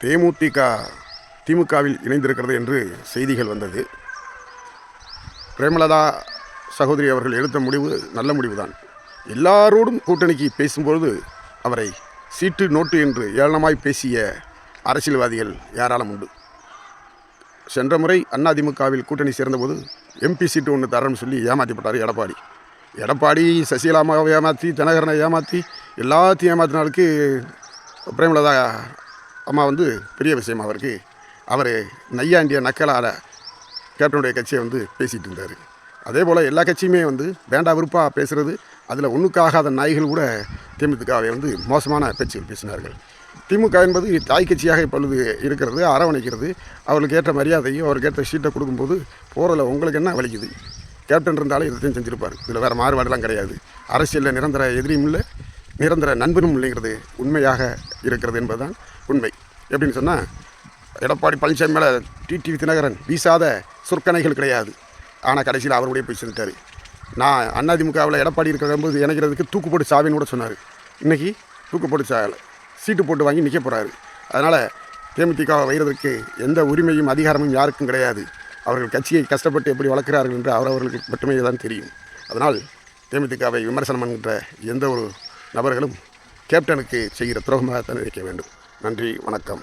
தேமுதிக திமுகவில் இணைந்திருக்கிறது என்று செய்திகள் வந்தது. பிரேமலதா சகோதரி அவர்கள் எடுத்த முடிவு நல்ல முடிவுதான். எல்லாரோடும் கூட்டணிக்கு பேசும்பொழுது அவரை சீட்டு நோட்டு என்று ஏளனமாய் பேசிய அரசியல்வாதிகள் ஏராளம் உண்டு. சென்ற முறை அதிமுகவில் கூட்டணி சேர்ந்தபோது எம்பி சீட்டு ஒன்று தரேன்னு சொல்லி ஏமாற்றிப்பட்டார் எடப்பாடி சசிகலாமாவை ஏமாற்றி, தினகரனை ஏமாற்றி, எல்லாத்தையும் ஏமாத்தினாலுக்கு பிரேமலதா அம்மா பெரிய விஷயம் அவருக்கு. அவர் நையாண்டிய நக்கலால் கேப்டனுடைய கட்சியை பேசிகிட்டு இருந்தார். அதே போல் எல்லா கட்சியுமே வேண்டா விருப்பாக பேசுகிறது. அதில் ஒன்றுக்காகாத நாய்கள் கூட தேமுதிகவை மோசமான பேச்சுகள் பேசினார்கள். திமுக என்பது தாய் கட்சியாக இப்பொழுது இருக்கிறது, அரவணைக்கிறது. அவர்களுக்கு ஏற்ற மரியாதையும் அவருக்கு ஏற்ற சீட்டை கொடுக்கும்போது போகிறதில் உங்களுக்கு என்ன வலிக்குது? கேப்டன் இருந்தாலும் இதையும் செஞ்சுருப்பார். இதில் வேறு மாறுபாடெல்லாம் கிடையாது. அரசியலில் நிரந்தர எதிரியும் இல்லை, நிரந்தர நண்பனும் இல்லைங்கிறது உண்மையாக இருக்கிறது என்பதுதான் உண்மை. எப்படின்னு சொன்னால், எடப்பாடி பழனிசாமி மேலே டிடிவி தினகரன் வீசாத சொற்கணைகள் கிடையாது. ஆனால் கடைசியில் அவருடைய போய் செஞ்சுட்டார். நான் அதிமுகவில் எடப்பாடி இருக்கிறபோது இணைக்கிறதுக்கு தூக்கு போட்டு சாவின்னு கூட சொன்னார். இன்றைக்கி தூக்கு போட்டு சாவலை, சீட்டு போட்டு வாங்கி நிற்க போகிறாரு. அதனால் தேமுதிகவை வைக்கிறதுக்கு எந்த உரிமையும் அதிகாரமும் யாருக்கும் கிடையாது. அவர்கள் கட்சியை கஷ்டப்பட்டு எப்படி வளர்க்கிறார்கள் என்று அவரவர்களுக்கு மட்டுமே தான் தெரியும். அதனால் தேமுதிகவை விமர்சனம் என்கின்ற எந்த ஒரு நபர்களும் கேப்டனுக்கு செய்கிற துரோகமாக தான் நினைக்க வேண்டும். நன்றி, வணக்கம்.